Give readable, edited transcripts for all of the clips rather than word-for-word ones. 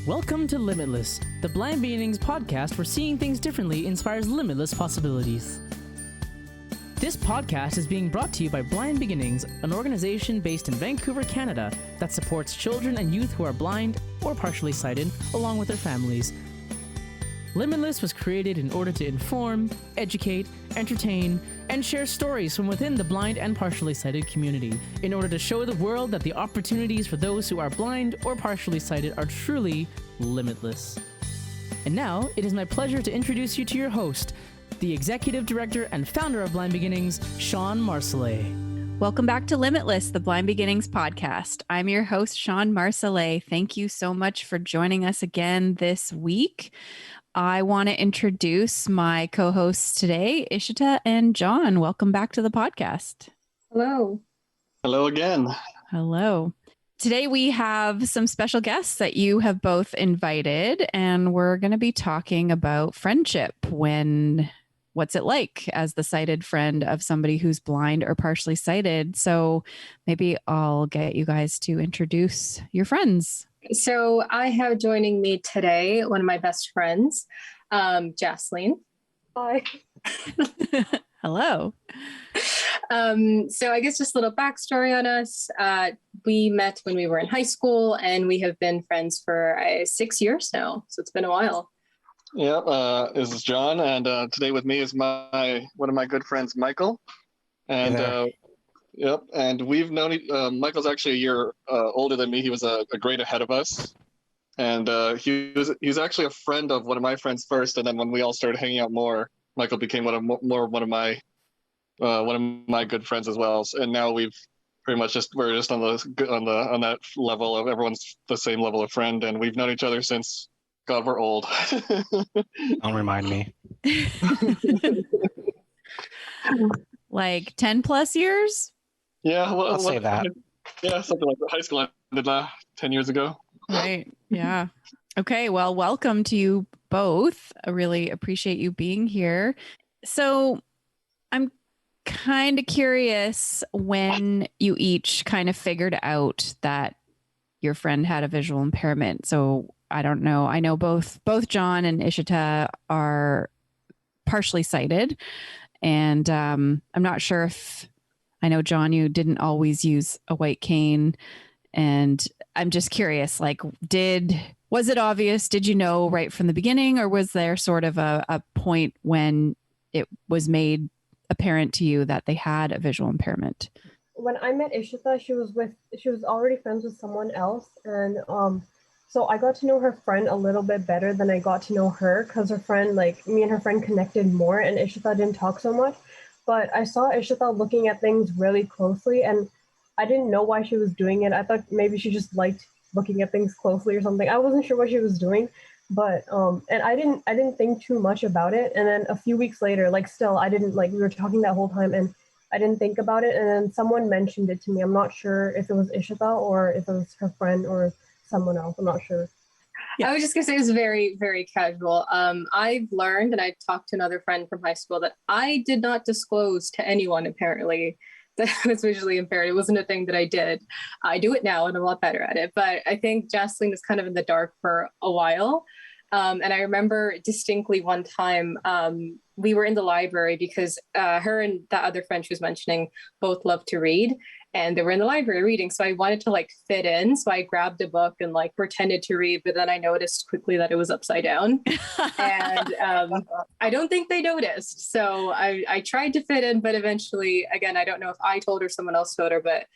Welcome to Limitless, the Blind Beginnings podcast where seeing things differently inspires limitless possibilities. This podcast is being brought to you by Blind Beginnings, an organization based in Vancouver, Canada, that supports children and youth who are blind or partially sighted, along with their families. Limitless was created in order to inform, educate, entertain, and share stories from within the blind and partially sighted community in order to show the world that the opportunities for those who are blind or partially sighted are truly limitless. And now, it is my pleasure to introduce you to your host, the Executive Director and Founder of Blind Beginnings, Shawn Marcellet. Welcome back to Limitless, the Blind Beginnings podcast. I'm your host, Shawn Marcellet. Thank you so much for joining us again this week. I want to introduce my co-hosts today, Ishita and John. Welcome back to the podcast. Hello. Hello again. Hello. Today we have some special guests that you have both invited, and we're going to be talking about friendship. What's it like as the sighted friend of somebody who's blind or partially sighted? So maybe I'll get you guys to introduce your friends. So I have joining me today one of my best friends, Jaslene. Hi. Hello. So I guess just a little backstory on us. We met when we were in high school, and we have been friends for 6 years now. So it's been a while. Yep. This is John, and today with me is one of my good friends, Michael. And yep. And we've known Michael's actually a year older than me. He was a grade ahead of us, and he's actually a friend of one of my friends first. And then when we all started hanging out more, Michael became one of my good friends as well. And now we're just on that level of everyone's the same level of friend, and we've known each other since. God, we're old. Don't remind me. Like 10 plus years? Yeah, well, I'll say that. Yeah, something like high school ended 10 years ago. Right. Yeah. Okay. Well, welcome to you both. I really appreciate you being here. So I'm kind of curious when you each kind of figured out that your friend had a visual impairment. So I don't know. I know both John and Ishita are partially sighted. And I'm not sure if, I know, John, you didn't always use a white cane. And I'm just curious, like, was it obvious? Did you know right from the beginning? Or was there sort of a point when it was made apparent to you that they had a visual impairment? When I met Ishita, she was already friends with someone else. And so I got to know her friend a little bit better than I got to know her, because her friend, like me and her friend connected more, and Ishita didn't talk so much. But I saw Ishita looking at things really closely, and I didn't know why she was doing it. I thought maybe she just liked looking at things closely or something. I wasn't sure what she was doing, but and I didn't think too much about it. And then a few weeks later, we were talking that whole time, and I didn't think about it. And then someone mentioned it to me. I'm not sure if it was Ishita or if it was her friend or someone else. I'm not sure. Yeah. I was just going to say it was very, very casual. I've learned, and I talked to another friend from high school, that I did not disclose to anyone, apparently, that I was visually impaired. It wasn't a thing that I did. I do it now, and I'm a lot better at it. But I think Jaslene was kind of in the dark for a while. And I remember distinctly one time we were in the library because her and that other friend she was mentioning both love to read. And they were in the library reading. So I wanted to fit in. So I grabbed a book and pretended to read, but then I noticed quickly that it was upside down. And I don't think they noticed. So I tried to fit in, but eventually, again, I don't know if I told her, someone else told her, but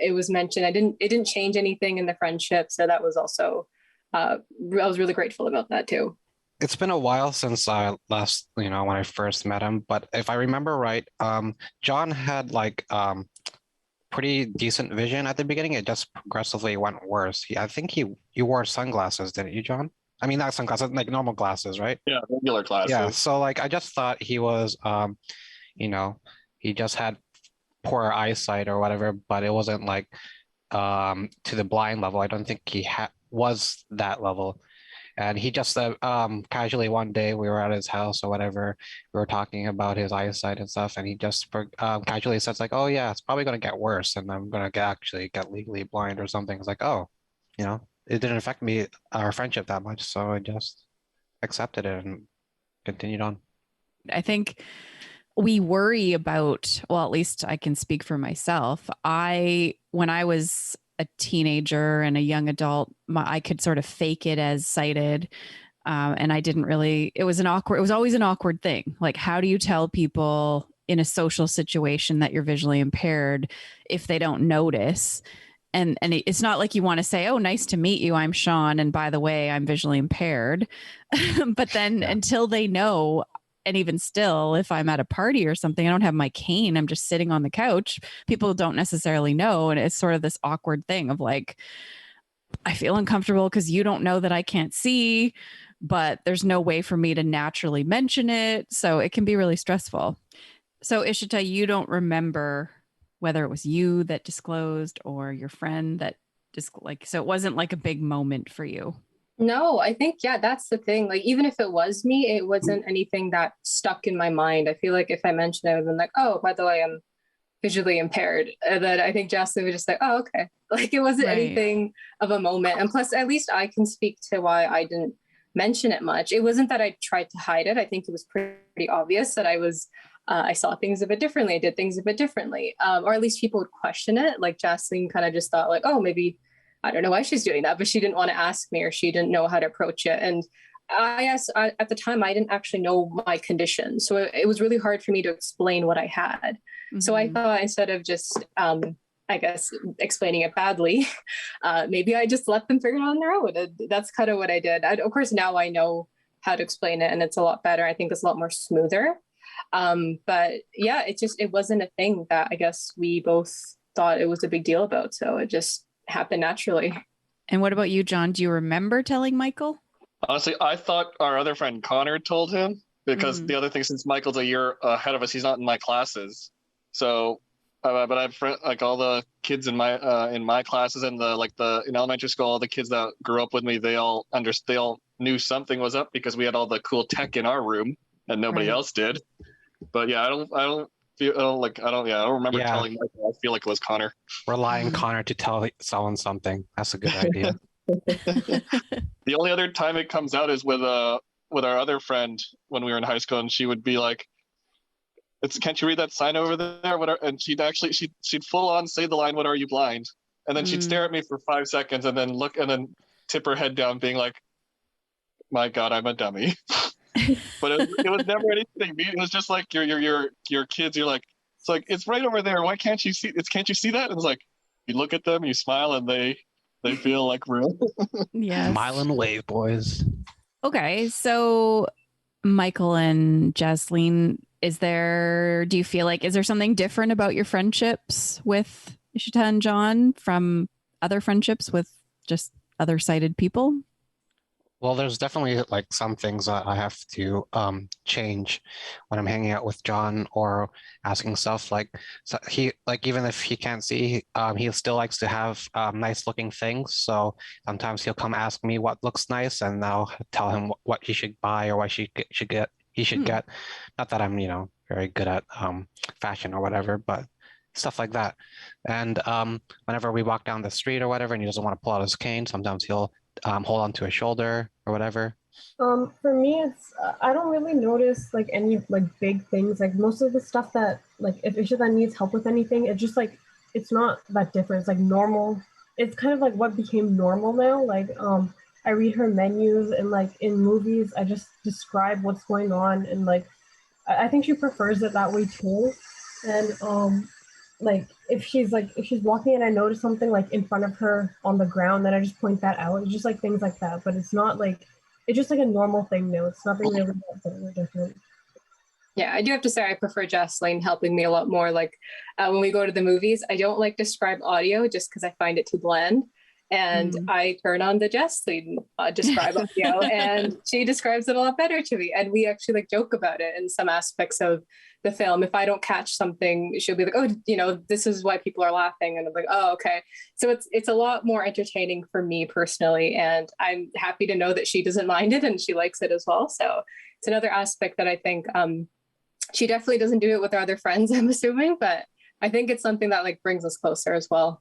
it was mentioned. It didn't change anything in the friendship. So that was also, I was really grateful about that too. It's been a while since I last, when I first met him. But if I remember right, John had pretty decent vision at the beginning. It just progressively went worse. I think you wore sunglasses, didn't you, John? I mean, not sunglasses, like normal glasses, right? Yeah, regular glasses. Yeah. So I just thought he was, he just had poor eyesight or whatever, but it wasn't to the blind level. I don't think he was that level. And he just casually one day we were at his house or whatever, we were talking about his eyesight and stuff, and he just casually says oh yeah, it's probably going to get worse, and I'm going to actually get legally blind or something. It's oh, it didn't affect me, our friendship that much. So I just accepted it and continued on. I think we worry about, well, at least I can speak for myself. When I was a teenager and a young adult, I could sort of fake it as sighted. And I didn't really, it was always an awkward thing. Like, how do you tell people in a social situation that you're visually impaired if they don't notice? And it's not like you want to say, oh, nice to meet you, I'm Shawn, and by the way, I'm visually impaired. But then until they know, and even still, if I'm at a party or something, I don't have my cane, I'm just sitting on the couch, people don't necessarily know. And it's sort of this awkward thing of like, I feel uncomfortable because you don't know that I can't see, but there's no way for me to naturally mention it. So it can be really stressful. So Ishita, you don't remember whether it was you that disclosed or your friend that so it wasn't like a big moment for you. No, I think, yeah, that's the thing. Like, even if it was me, it wasn't anything that stuck in my mind. I feel like if I mentioned it, I would have been like, oh, by the way, I'm visually impaired. And then I think Jaslene was just like, oh, okay. Like, it wasn't anything of a moment. And plus, at least I can speak to why I didn't mention it much. It wasn't that I tried to hide it. I think it was pretty obvious that I saw things a bit differently. I did things a bit differently. Or at least people would question it. Like, Jaslene kind of just thought like, oh, maybe, I don't know why she's doing that, but she didn't want to ask me, or she didn't know how to approach it. And at the time, I didn't actually know my condition. So it was really hard for me to explain what I had. Mm-hmm. So I thought, instead of just, I guess, explaining it badly, maybe I just let them figure it out on their own. That's kind of what I did. Of course, now I know how to explain it, and it's a lot better. I think it's a lot more smoother. But yeah, it wasn't a thing that I guess we both thought it was a big deal about. So it just happened naturally. And what about you, John? Do you remember telling Michael? Honestly, I thought our other friend Connor told him, because the other thing, since Michael's a year ahead of us, he's not in my classes. So, but I've like all the kids in my classes, and in elementary school, all the kids that grew up with me, they all knew something was up, because we had all the cool tech in our room and nobody else did. But yeah, I don't remember telling Michael. I feel like it was Connor. Rely on Connor to tell someone something. That's a good idea. The only other time it comes out is with our other friend when we were in high school, and she would be like, "Can't you read that sign over there?" And she'd full on say the line, "What are you, blind?" And then she'd stare at me for 5 seconds, and then look, and then tip her head down, being like, "My God, I'm a dummy." But it was never anything. It was just like your kids. You're like, it's like, it's right over there. Why can't you see it? Can't you see that? And it's like, you look at them, you smile, and they feel like real. Yes. Smile and wave, boys. Okay, so Michael and Jaslene, is there something different about your friendships with Ishita and John from other friendships with just other sighted people? Well, there's definitely like some things that I have to change when I'm hanging out with John or asking stuff. Like, so he, like, even if he can't see, he still likes to have nice looking things. So sometimes he'll come ask me what looks nice, and I'll tell him what he should buy or what he should get. Not that I'm very good at fashion or whatever, but stuff like that. And whenever we walk down the street or whatever, and he doesn't want to pull out his cane, sometimes he'll hold on to a shoulder or whatever. For me, it's I don't really notice like any like big things. Like, most of the stuff that, like, if Ishita needs help with anything, it's just like, it's not that different. It's like normal. It's kind of like what became normal now. Like, I read her menus, and like in movies, I just describe what's going on, and like I think she prefers it that way too. And like if she's walking and I notice something like in front of her on the ground, then I just point that out. It's just like things like that, but it's not like, it's just like a normal thing now. It's nothing really that different. Yeah, I do have to say I prefer Jaslene helping me a lot more. Like, when we go to the movies, I don't like describe audio just because I find it too bland. And I turn on the Jaslene describe audio, and she describes it a lot better to me. And we actually like joke about it in some aspects of the film. If I don't catch something, she'll be like, "Oh, this is why people are laughing," and I'm like, "Oh, okay." So it's a lot more entertaining for me personally, and I'm happy to know that she doesn't mind it and she likes it as well. So it's another aspect that I think she definitely doesn't do it with her other friends, I'm assuming, but I think it's something that like brings us closer as well.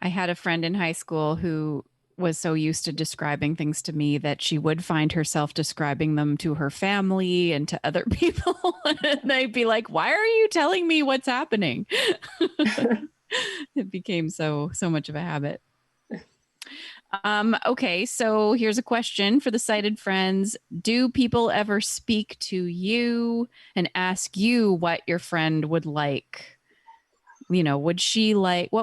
I had a friend in high school who was so used to describing things to me that she would find herself describing them to her family and to other people. And they'd be like, why are you telling me what's happening? It became so much of a habit. Okay, so here's a question for the sighted friends. Do people ever speak to you and ask you what your friend would like? You know, what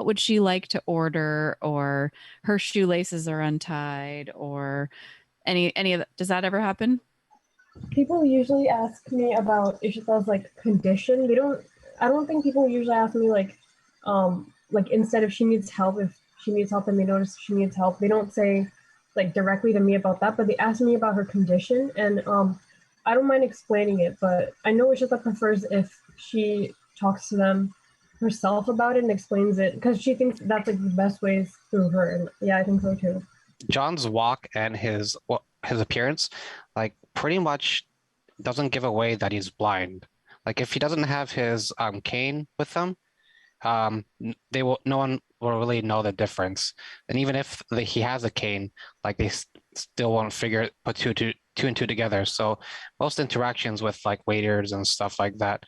would she like to order, or her shoelaces are untied, or any of that? Does that ever happen? People usually ask me about Ishita's like condition. I don't think people usually ask me like instead if she needs help, if she needs help and they notice she needs help, they don't say like directly to me about that, but they ask me about her condition, and I don't mind explaining it, but I know Ishita prefers if she talks to them herself about it and explains it, because she thinks that's like the best ways through her. And yeah, I think so too. John's walk and his appearance, like, pretty much doesn't give away that he's blind. Like, if he doesn't have his cane with him, no one will really know the difference. And even if he has a cane, like, they still won't put two and two together. So most interactions with like waiters and stuff like that,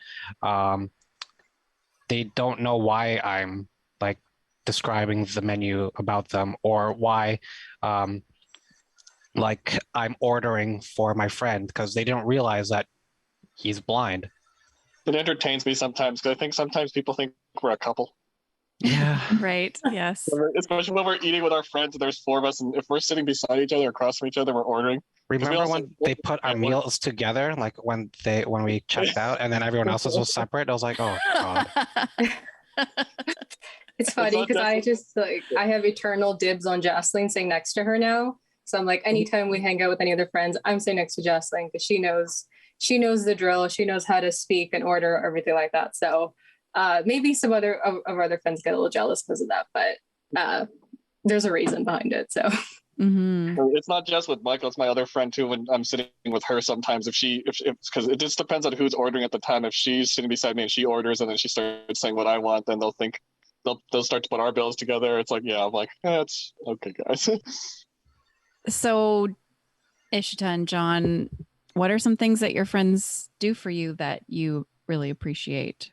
they don't know why I'm like describing the menu about them, or why like I'm ordering for my friend, because they don't realize that he's blind. It entertains me sometimes, because I think sometimes people think we're a couple. Yeah. Right. Yes. Especially when we're eating with our friends and there's four of us, and if we're sitting beside each other, across from each other, we're ordering. Remember when they put our meals together, like when we checked out, and then everyone else's was separate? I was like, oh God. It's funny because I just I have eternal dibs on Jaslene sitting next to her now. So I'm like, anytime we hang out with any other friends, I'm sitting next to Jaslene because she knows the drill. She knows how to speak and order, everything like that. So maybe some of our other friends get a little jealous because of that, but there's a reason behind it. So it's not just with Michael, it's my other friend too. When I'm sitting with her, sometimes if because it just depends on who's ordering at the time. If she's sitting beside me and she orders and then she starts saying what I want, then they'll start to put our bills together. It's like, yeah, I'm like, it's okay, guys. So Ishita and John, what are some things that your friends do for you that you really appreciate?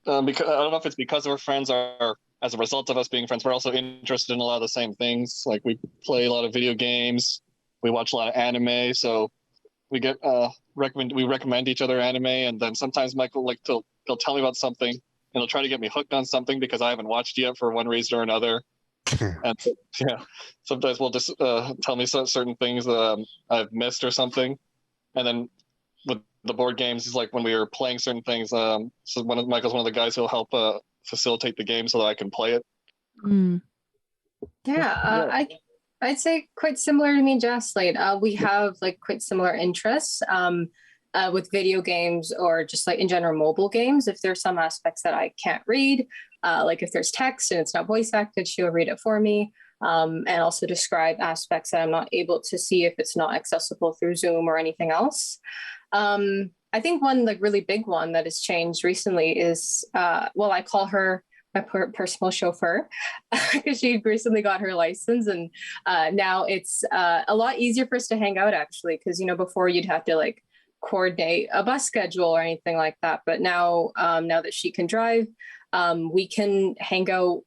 Because I don't know if it's because our friends are, as a result of us being friends, we're also interested in a lot of the same things. Like, we play a lot of video games, we watch a lot of anime, so we get we recommend each other anime, and then sometimes Michael he'll tell me about something and he'll try to get me hooked on something because I haven't watched it yet for one reason or another. And yeah, sometimes we'll just tell me certain things I've missed or something, and then with the board games, it's like when we were playing certain things. So Michael's one of the guys who'll help facilitate the game so that I can play it. I'd say quite similar to me and Jaslene. We have like quite similar interests with video games, or just like in general mobile games. If there's some aspects that I can't read, like if there's text and it's not voice acted, she'll read it for me, and also describe aspects that I'm not able to see if it's not accessible through Zoom or anything else. I think one like really big one that has changed recently is, I call her my personal chauffeur because she recently got her license, and now it's a lot easier for us to hang out, actually, because before you'd have to like coordinate a bus schedule or anything like that, but now that she can drive, we can hang out.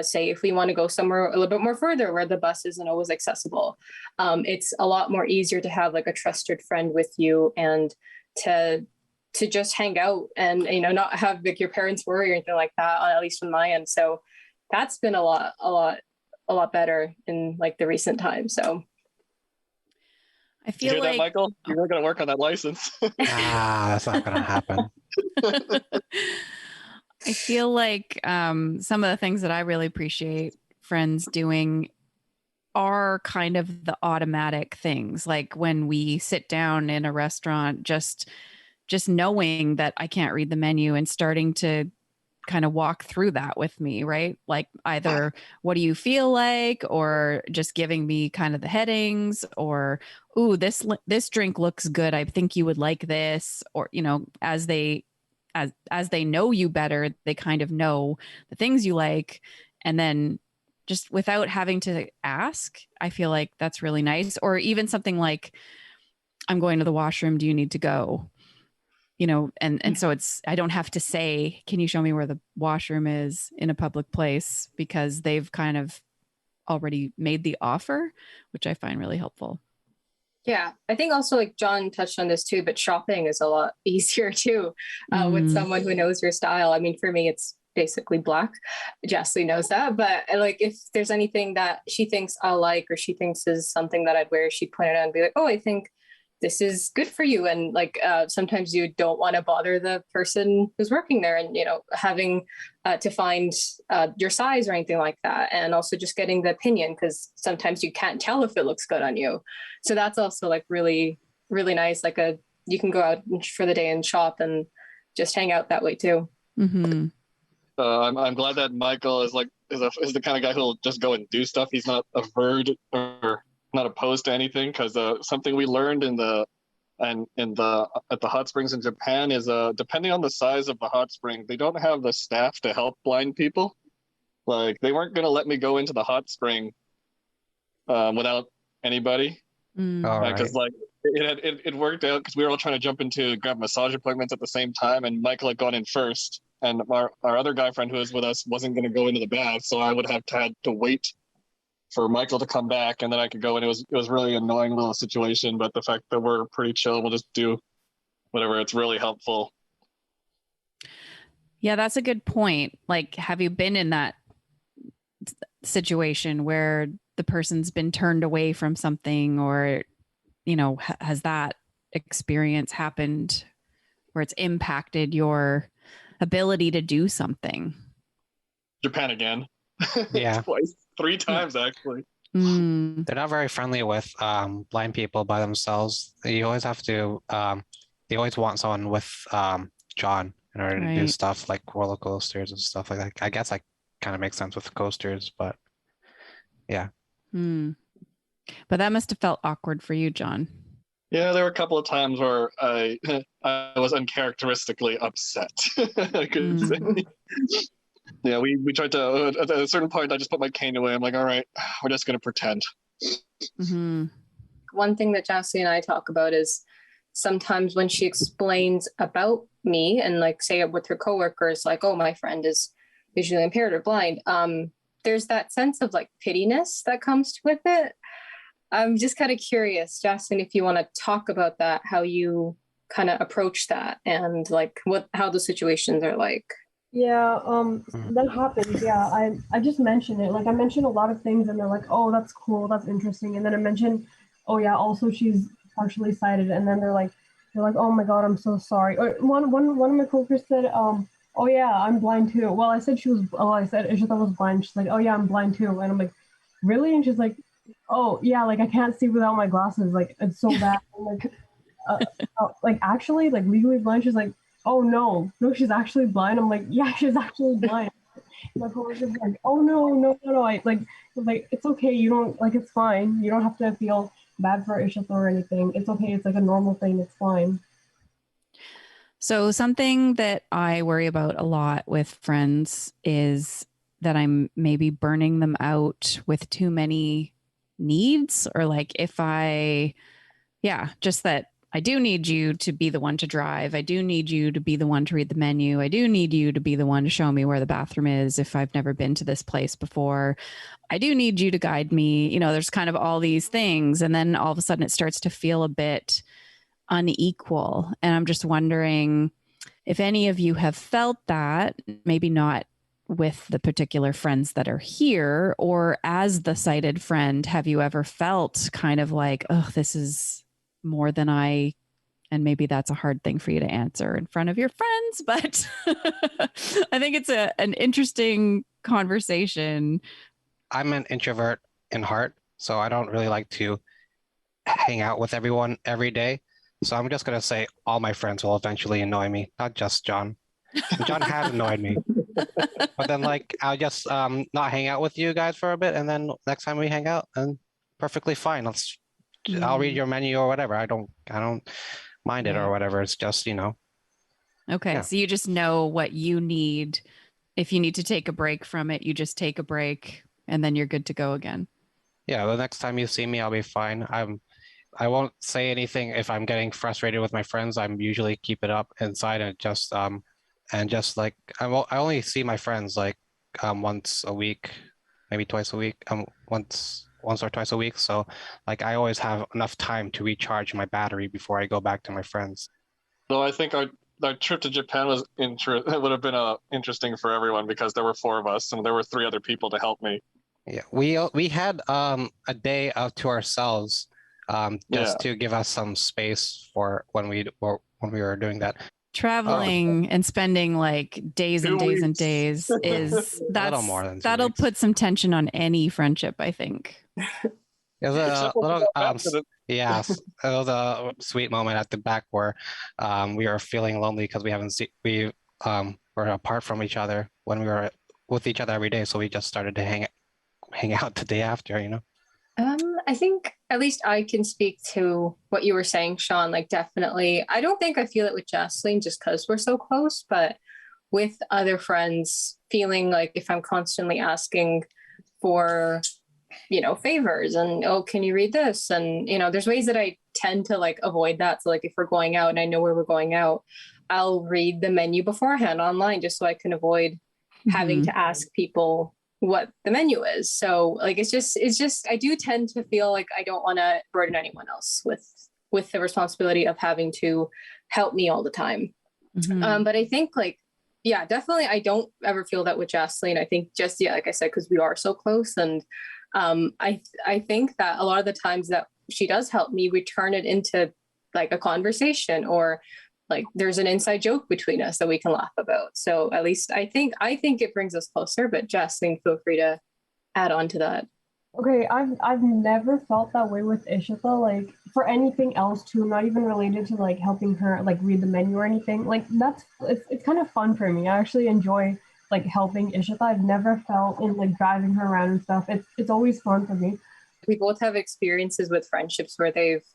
Say if we want to go somewhere a little bit more further where the bus isn't always accessible, it's a lot more easier to have like a trusted friend with you, and to just hang out and not have like your parents worry or anything like that, at least from my end. So that's been a lot better in like the recent times. So I feel like that, Michael, you're not gonna work on that license. That's not gonna happen. I feel like some of the things that I really appreciate friends doing are kind of the automatic things, like when we sit down in a restaurant, just knowing that I can't read the menu and starting to kind of walk through that with me, right? Like either what do you feel like, or just giving me kind of the headings, or, ooh, this drink looks good, I think you would like this, or as they know you better, they kind of know the things you like, and then just without having to ask. I feel like that's really nice. Or even something like, I'm going to the washroom. Do you need to go? You know, and so I don't have to say, can you show me where the washroom is in a public place, because they've kind of already made the offer, which I find really helpful. Yeah, I think also like John touched on this too, but shopping is a lot easier too with someone who knows your style. I mean, for me, it's basically black. Jaslene knows that, but like if there's anything that she thinks I'll like, or she thinks is something that I'd wear, she'd point it out and be like, oh, I think this is good for you. And like sometimes you don't want to bother the person who's working there, and, you know, having to find your size or anything like that. And also just getting the opinion, because sometimes you can't tell if it looks good on you. So that's also like really, really nice. Like you can go out for the day and shop and just hang out that way too. Mm-hmm. I'm glad that Michael is the kind of guy who'll just go and do stuff. He's not averred or not opposed to anything, because something we learned at the hot springs in Japan is depending on the size of the hot spring, they don't have the staff to help blind people. Like they weren't going to let me go into the hot spring without anybody, because like it worked out, because we were all trying to jump into grab massage appointments at the same time, and Michael had gone in first, and our other guy friend who was with us wasn't going to go into the bath, so I would have had to wait for Michael to come back, and then I could go. And it was really annoying little situation, but the fact that we're pretty chill, we'll just do whatever. It's really helpful. Yeah, that's a good point. Like, have you been in that situation where the person's been turned away from something, or, you know, has that experience happened where it's impacted your ability to do something? Japan again. Yeah. Twice, 3 times actually. They're not very friendly with blind people by themselves. You always have to they always want someone with John in order to do stuff like roller coasters and stuff like that. I guess that kind of makes sense with coasters, but yeah. But that must have felt awkward for you, John. Yeah, there were a couple of times where I was uncharacteristically upset. I couldn't say. Yeah, we tried to, at a certain point, I just put my cane away. I'm like, all right, we're just going to pretend. One thing that Jaslene and I talk about is sometimes when she explains about me and like say it with her coworkers, like, oh, my friend is visually impaired or blind. There's that sense of like pittiness that comes with it. I'm just kind of curious, Jaslene, if you want to talk about that, how you kind of approach that and like how the situations are like. Yeah, that happens. Yeah, I just mentioned it. Like I mentioned a lot of things, and they're like, "Oh, that's cool, that's interesting." And then I mentioned, "Oh yeah, also she's partially sighted." And then they're like, "Oh my God, I'm so sorry." Or one of my coworkers said, "Oh yeah, I'm blind too." Well, I said Ishita was blind. She's like, "Oh yeah, I'm blind too." And I'm like, "Really?" And she's like, "Oh yeah, like I can't see without my glasses. Like it's so bad." I'm like, actually, like legally blind. She's like, oh no, she's actually blind. I'm like, yeah, she's actually blind. My coworker's like, oh no. I like it's okay. You don't like it's fine. You don't have to feel bad for Ishita or anything. It's okay. It's like a normal thing. It's fine. So something that I worry about a lot with friends is that I'm maybe burning them out with too many needs, or like just that I do need you to be the one to drive. I do need you to be the one to read the menu. I do need you to be the one to show me where the bathroom is if I've never been to this place before. I do need you to guide me. You know, there's kind of all these things. And then all of a sudden it starts to feel a bit unequal. And I'm just wondering if any of you have felt that, maybe not with the particular friends that are here, or as the sighted friend, have you ever felt kind of like, oh, this is more than and maybe that's a hard thing for you to answer in front of your friends, but I think it's an interesting conversation. I'm an introvert in heart, so I don't really like to hang out with everyone every day. So I'm just going to say all my friends will eventually annoy me, not just John. John has annoyed me. But then like I'll just not hang out with you guys for a bit, and then next time we hang out, and perfectly fine. I'll read your menu or whatever. I don't mind it or whatever. It's just, you know. Okay. Yeah. So you just know what you need. If you need to take a break from it, you just take a break and then you're good to go again. Yeah, the next time you see me, I'll be fine. I won't say anything if I'm getting frustrated with my friends. I'm usually keep it up inside and just like I only see my friends like once a week, maybe twice a week, once or twice a week. So like I always have enough time to recharge my battery before I go back to my friends. So I think our trip to Japan was it would have been interesting for everyone because there were 4 of us and there were 3 other people to help me. Yeah, we had a day out to ourselves just to give us some space for when we were doing that. Traveling and spending like days and 2 days and weeks. days is A little more than 2 that'll weeks. put some tension on any friendship, I think. It was a Except when we little got back to the- yes, it was a sweet moment at the back where we were feeling lonely because we were apart from each other when we were with each other every day, so we just started to hang out the day after, you know. I think at least I can speak to what you were saying, Shawn. Like, definitely, I don't think I feel it with Jaslene just because we're so close, but with other friends, feeling like if I'm constantly asking for, favors and, oh, can you read this? And, there's ways that I tend to like avoid that. So, like, if we're going out and I know where we're going out, I'll read the menu beforehand online just so I can avoid having to ask people what the menu is. So like it's just I do tend to feel like I don't want to burden anyone else with the responsibility of having to help me all the time. But I think like definitely I don't ever feel that with Jaslene. I think just like I said, because we are so close, and I think that a lot of the times that she does help me, we turn it into like a conversation, or like there's an inside joke between us that we can laugh about. So at least I think it brings us closer. But Jaslene, feel free to add on to that. Okay, I've never felt that way with Ishita, like for anything else too, not even related to like helping her like read the menu or anything. Like it's kind of fun for me. I actually enjoy like helping Ishita. I've never felt in like driving her around and stuff. It's always fun for me. We both have experiences with friendships where they've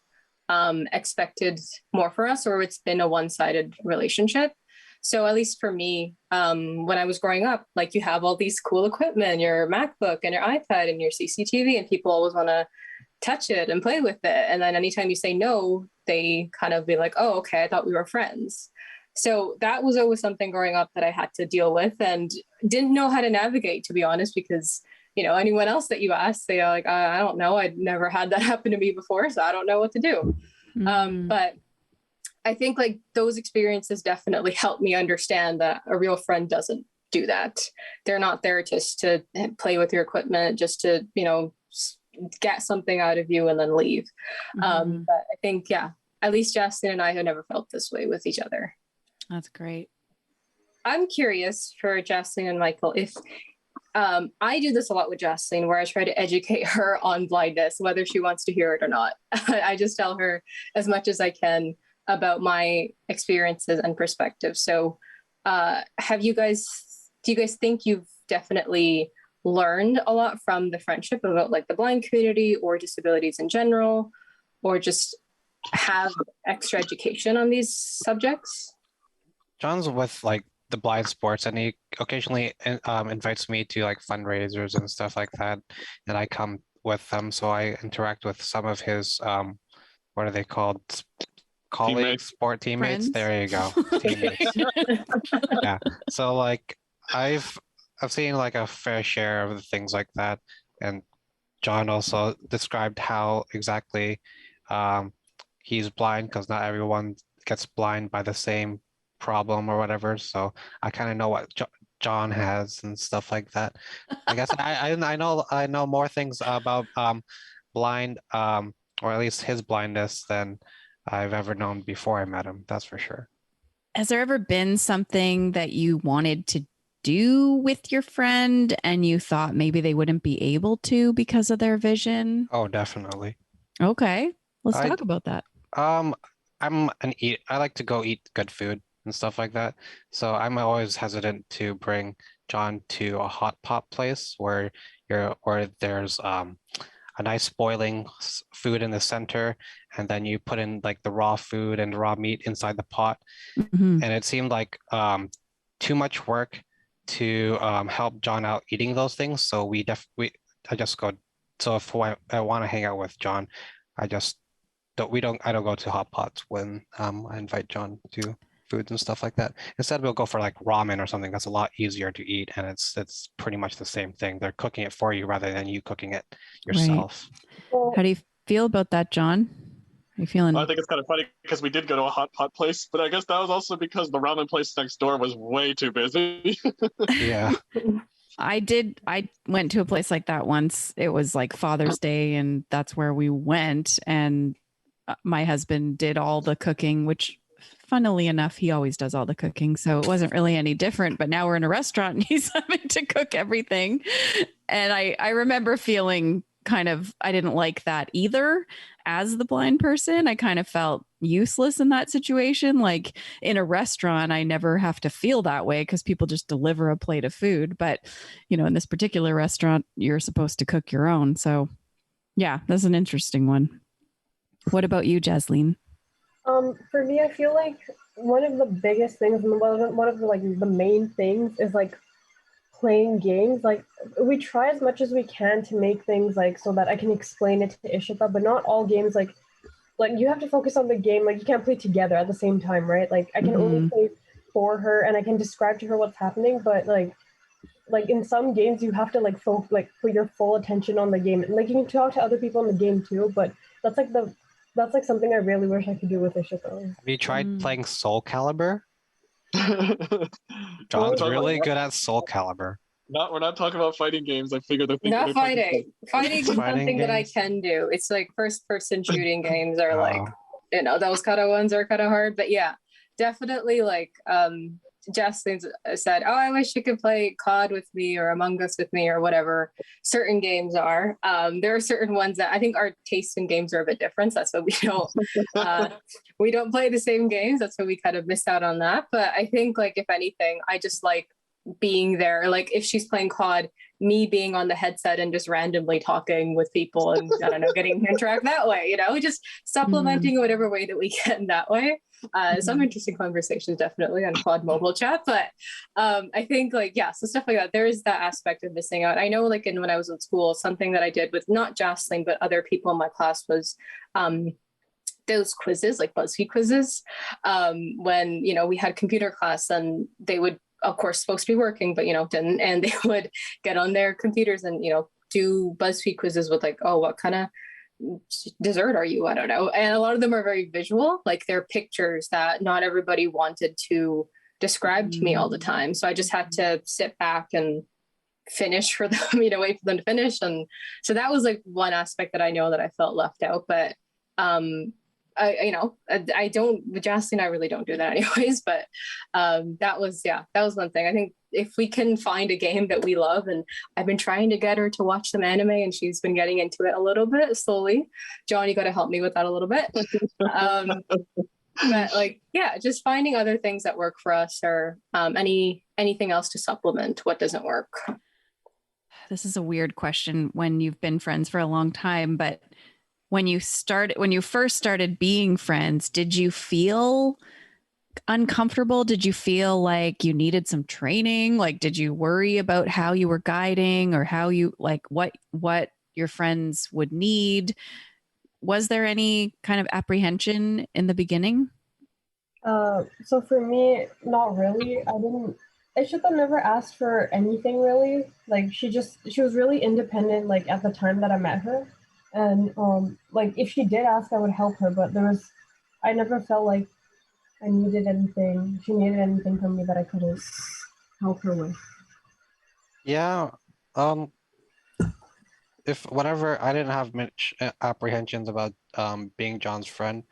expected more for us, or it's been a one-sided relationship. So at least for me, when I was growing up, like you have all these cool equipment, your MacBook and your iPad and your CCTV, and people always want to touch it and play with it. And then anytime you say no, they kind of be like, oh, okay, I thought we were friends. So that was always something growing up that I had to deal with and didn't know how to navigate, to be honest, because anyone else that you ask, they are like, I don't know. I'd never had that happen to me before, so I don't know what to do. But I think like those experiences definitely helped me understand that a real friend doesn't do that. They're not there just to play with your equipment, just to, get something out of you and then leave. But I think, at least Jaslene and I have never felt this way with each other. That's great. I'm curious for Jaslene and Michael, if I do this a lot with Jaslene, where I try to educate her on blindness, whether she wants to hear it or not. I just tell her as much as I can about my experiences and perspectives. So do you guys think you've definitely learned a lot from the friendship about like the blind community or disabilities in general, or just have extra education on these subjects? John's with like the blind sports, and he occasionally invites me to like fundraisers and stuff like that, and I come with them, so I interact with some of his what are they called, colleagues, sport teammates. Friends. There you go. Teammates. Yeah, so like I've seen like a fair share of the things like that, and John also described how exactly he's blind, because not everyone gets blind by the same problem or whatever. So I kind of know what John has and stuff like that. I guess I know more things about blind or at least his blindness than I've ever known before I met him. That's for sure. Has there ever been something that you wanted to do with your friend and you thought maybe they wouldn't be able to because of their vision? Oh, definitely. Okay, let's talk about that. I like to go eat good food and stuff like that. So I'm always hesitant to bring John to a hot pot place where there's a nice boiling food in the center, and then you put in like the raw food and raw meat inside the pot. And it seemed like too much work to help John out eating those things. So just go. So if I want to hang out with John, I just I don't go to hot pots when I invite John to foods and stuff like that. Instead, we'll go for like ramen or something that's a lot easier to eat, and it's pretty much the same thing. They're cooking it for you rather than you cooking it yourself. Well, How do you feel about that, John? Are you feeling? I think it's kind of funny because we did go to a hot pot place, but I guess that was also because the ramen place next door was way too busy. Yeah. I went to a place like that once. It was like Father's Day, and that's where we went. And my husband did all the cooking, which funnily enough, he always does all the cooking. So it wasn't really any different. But now we're in a restaurant and he's having to cook everything. And I remember feeling kind of, I didn't like that either. As the blind person, I kind of felt useless in that situation. Like in a restaurant, I never have to feel that way because people just deliver a plate of food. But, in this particular restaurant, you're supposed to cook your own. So yeah, that's an interesting one. What about you, Jaslene? For me, I feel like one of the biggest things, and one of the like the main things is like playing games. Like we try as much as we can to make things like so that I can explain it to Ishita, but not all games like you have to focus on the game. Like you can't play together at the same time, right? Like I can only play for her and I can describe to her what's happening, but like in some games you have to put your full attention on the game. And like you can talk to other people in the game too, but that's like something I really wish I could do with Ishita. Have you tried playing Soul Calibur? John's John's really good at Soul Calibur. We're not talking about fighting games. I figured they're Not fighting. Fighting is Fighting something that I games? can do. It's like first person shooting games are like, those kind of ones are kind of hard. But yeah, definitely like Jaslene said, oh, I wish you could play COD with me or Among Us with me or whatever certain games are. There are certain ones that I think our taste in games are a bit different. So that's why we don't play the same games. That's why we kind of miss out on that. But I think like if anything, I just like being there. Like if she's playing COD, me being on the headset and just randomly talking with people and I don't know, getting to interact that way, just supplementing whatever way that we can that way. Some interesting conversations definitely on Quad mobile chat, but I think so stuff like that. There is that aspect of missing out. I know when I was in school, something that I did with not Jaslene, but other people in my class was those quizzes, like BuzzFeed quizzes. When, we had computer class and they would, of course, supposed to be working, but, didn't. And they would get on their computers and, do BuzzFeed quizzes with what kind of dessert are you? I don't know. And a lot of them are very visual, like they're pictures that not everybody wanted to describe to me all the time. So I just had to sit back and finish for them, wait for them to finish. And so that was like one aspect that I know that I felt left out, but I don't, with Jaslene, I really don't do that anyways, but that was one thing. I think if we can find a game that we love, and I've been trying to get her to watch some anime and she's been getting into it a little bit slowly. John, you got to help me with that a little bit. But just finding other things that work for us or anything else to supplement what doesn't work. This is a weird question when you've been friends for a long time, but when you first started being friends, did you feel uncomfortable? Did you feel like you needed some training? Like, did you worry about how you were guiding or how you what your friends would need? Was there any kind of apprehension in the beginning? So for me, not really. Ishita never asked for anything really. Like she was really independent like at the time that I met her. And if she did ask, I would help her, but I never felt like I needed anything. She needed anything from me that I couldn't help her with. Yeah. Whenever I didn't have much apprehensions about being John's friend,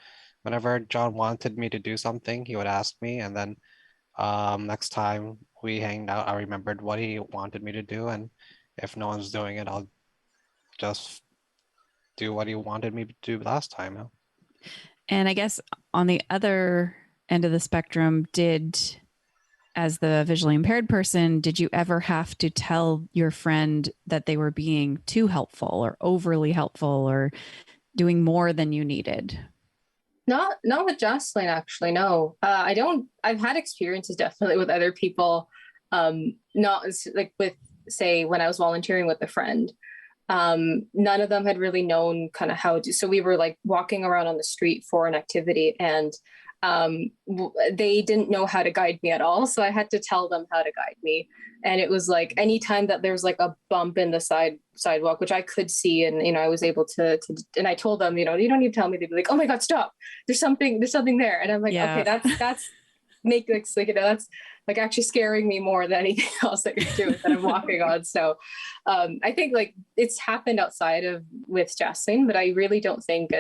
whenever John wanted me to do something, he would ask me, and then next time we hanged out, I remembered what he wanted me to do, and if no one's doing it, I'll just do what he wanted me to do last time. And I guess on the other end of the spectrum, as the visually impaired person, did you ever have to tell your friend that they were being too helpful or overly helpful or doing more than you needed? Not with Jaslene, actually, no. I've had experiences definitely with other people, not like with, say, when I was volunteering with a friend. None of them had really known kind of how to, so we were like walking around on the street for an activity, and they didn't know how to guide me at all. So I had to tell them how to guide me. And it was like, anytime that there's like a bump in the sidewalk, which I could see, and, I was able to, and I told them, you don't need to tell me. They'd be like, oh my God, stop. There's something there. And I'm like, okay, that's make like, that's like actually scaring me more than anything else that you're doing that I'm walking on. So I think like it's happened outside of with Jaslene, but I really don't think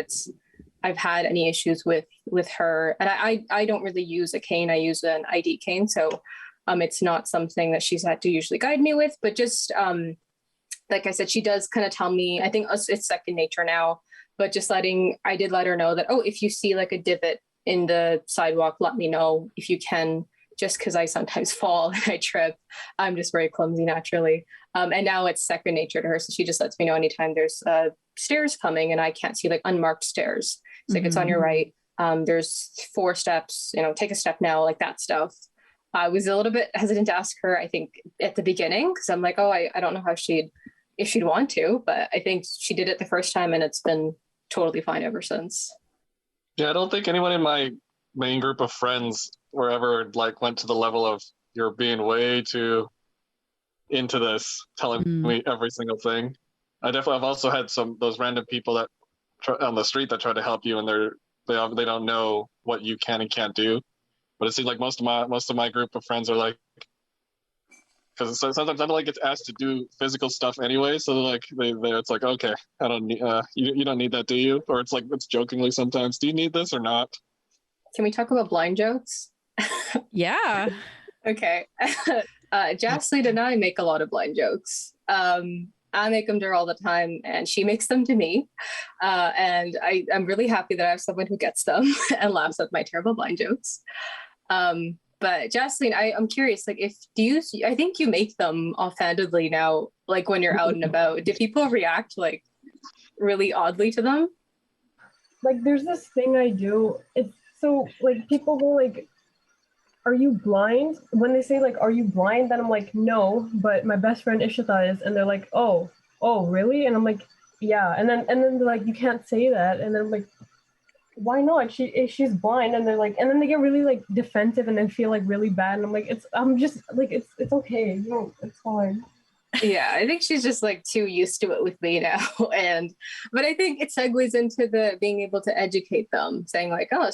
I've had any issues with her. And I don't really use a cane. I use an ID cane. So it's not something that she's had to usually guide me with, but just like I said, she does kind of tell me, I think it's second nature now, but just I did let her know that, oh, if you see like a divot in the sidewalk, let me know if you can, just because I sometimes fall and I trip. I'm just very clumsy naturally. And now it's second nature to her. So she just lets me know anytime there's stairs coming and I can't see like unmarked stairs. It's like, it's on your right. There's 4 steps, take a step now, like that stuff. I was a little bit hesitant to ask her, I think, at the beginning, because I'm like, oh, I don't know how if she'd want to, but I think she did it the first time and it's been totally fine ever since. Yeah, I don't think anyone in my main group of friends were ever like went to the level of you're being way too into this, telling me every single thing. I've also had those random people that on the street that try to help you, and they don't know what you can and can't do. But it seems like most of my group of friends are like, because sometimes I like get asked to do physical stuff anyway, so like it's like, okay, I don't need you don't need that, do you? Or it's like, it's jokingly sometimes, do you need this or not? Can we talk about blind jokes? Yeah. Okay. Jaslene and I make a lot of blind jokes. I make them to her all the time, and she makes them to me. And I'm really happy that I have someone who gets them and laughs at my terrible blind jokes. But Jaslene, I'm curious, like, I think you make them offhandedly now, like when you're out and about. Do people react like really oddly to them? Like, there's this thing I do. It's so like people go like, are you blind? When they say like, are you blind? Then I'm like, no, but my best friend Ishita is. And they're like, oh, really? And I'm like, yeah. And then they're like, you can't say that. And then I'm like, why not? She's blind. And they're like, and then they get really like defensive and then feel like really bad. And I'm like, I'm just like, it's okay. It's fine. Yeah, I think she's just like too used to it with me now. But I think it segues into the being able to educate them, saying like, oh,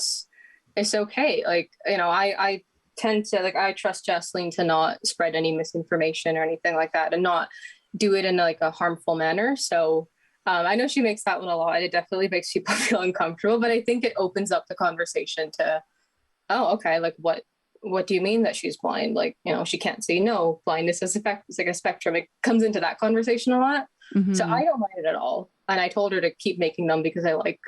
it's okay. Like, I tend to like, I trust Jaslene to not spread any misinformation or anything like that, and not do it in like a harmful manner. So I know she makes that one a lot. It definitely makes people feel uncomfortable, but I think it opens up the conversation to, oh, okay, like what do you mean that she's blind? Like, she can't see. No, blindness is it's like a spectrum. It comes into that conversation a lot. Mm-hmm. So I don't mind it at all. And I told her to keep making them because I like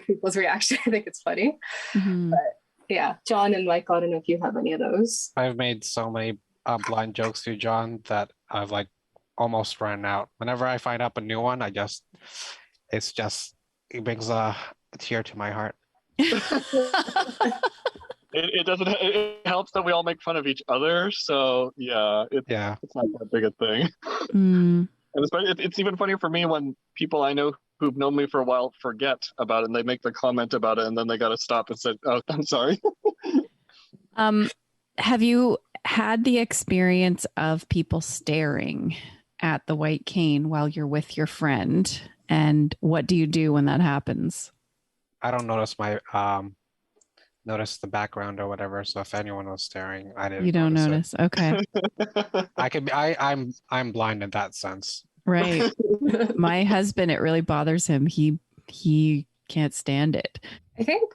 people's reaction. I think it's funny. Mm-hmm. But yeah, John and Michael, I don't know if you have any of those. I've made so many blind jokes to John that I've like almost run out. Whenever I find out a new one, it brings a tear to my heart. It helps that we all make fun of each other. So yeah, it's not that big a thing. Mm. And it's even funnier for me when people I know who've known me for a while forget about it and they make the comment about it and then they got to stop and say, oh, I'm sorry. Have you had the experience of people staring at the white cane while you're with your friend? And what do you do when that happens? I don't notice notice the background or whatever. So if anyone was staring, I didn't. You don't notice. Okay. I'm blind in that sense. Right. My husband, it really bothers him. He can't stand it.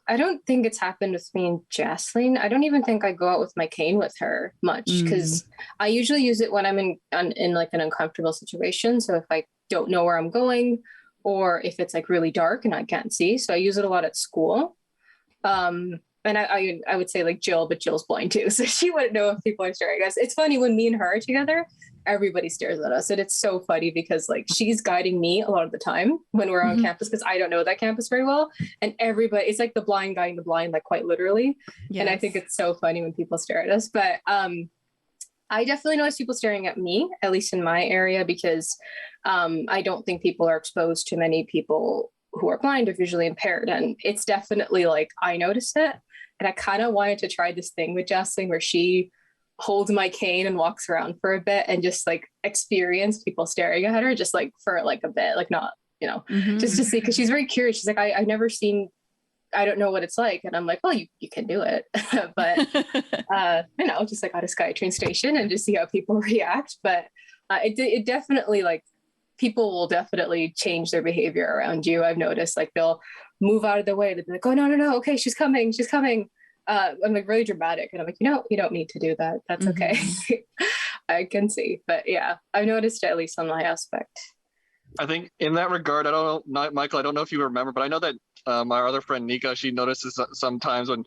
I don't think it's happened with me and Jaslene. I don't even think I go out with my cane with her much because I usually use it when I'm in like an uncomfortable situation. So if I don't know where I'm going or if it's like really dark and I can't see. So I use it a lot at school. And I would say like Jill, but Jill's blind too. So she wouldn't know if people are staring at us. It's funny when me and her are together, everybody stares at us. And it's so funny because like she's guiding me a lot of the time when we're on campus because I don't know that campus very well. And everybody, it's like the blind guiding the blind, like quite literally. Yes. And I think it's so funny when people stare at us. But I definitely notice people staring at me, at least in my area, because I don't think people are exposed to many people who are blind or visually impaired. And it's definitely like, I noticed it. And I kind of wanted to try this thing with Jaslene where she holds my cane and walks around for a bit and just like experience people staring at her just like for like a bit, like not, just to see, because she's very curious. She's like, I've never seen, I don't know what it's like. And I'm like, well, you can do it. But, just like at a SkyTrain station and just see how people react. But it definitely, like, people will definitely change their behavior around you. I've noticed, like, they'll move out of the way. They'll be like, oh, no, okay, she's coming. I'm like really dramatic. And I'm like, you don't need to do that. That's okay. I can see. But yeah, I've noticed it, at least on my aspect. I think in that regard, I don't know, Michael, I don't know if you remember, but I know that my other friend Nika, she notices sometimes when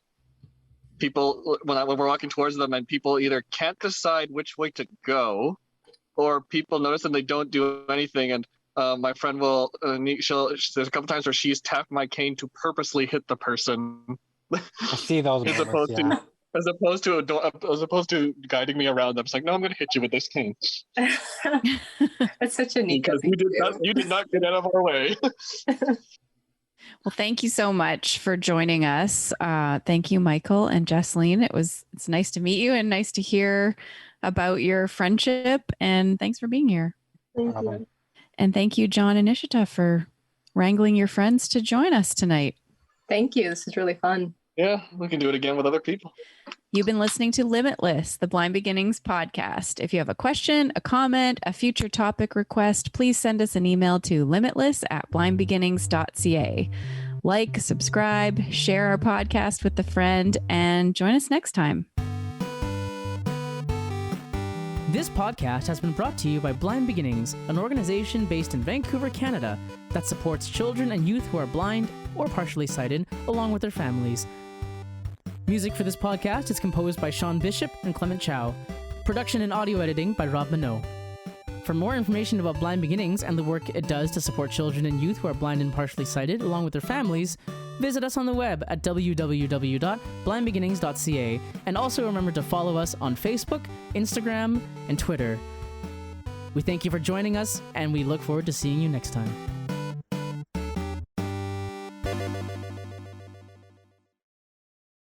people, when we're walking towards them and people either can't decide which way to go, or people notice and they don't do anything. And my friend will, there's a couple times where she's tapped my cane to purposely hit the person. I see those as moments, opposed to guiding me around them. It's like, no, I'm going to hit you with this cane. That's such a neat because you did not get out of our way. Well, thank you so much for joining us. Thank you, Michael and Jaslene. It's nice to meet you and nice to hear about your friendship. And thanks for being here. Thank you. And thank you, John and Ishita, for wrangling your friends to join us tonight. Thank you. This is really fun. Yeah, we can do it again with other people. You've been listening to Limitless, the Blind Beginnings podcast. If you have a question, a comment, a future topic request, please send us an email to limitless@blindbeginnings.ca. Like, subscribe, share our podcast with a friend, and join us next time. This podcast has been brought to you by Blind Beginnings, an organization based in Vancouver, Canada, that supports children and youth who are blind or partially sighted, along with their families. Music for this podcast is composed by Shawn Bishop and Clement Chow. Production and audio editing by Rob Minot. For more information about Blind Beginnings and the work it does to support children and youth who are blind and partially sighted, along with their families, visit us on the web at www.blindbeginnings.ca, and also remember to follow us on Facebook, Instagram, and Twitter. We thank you for joining us, and we look forward to seeing you next time.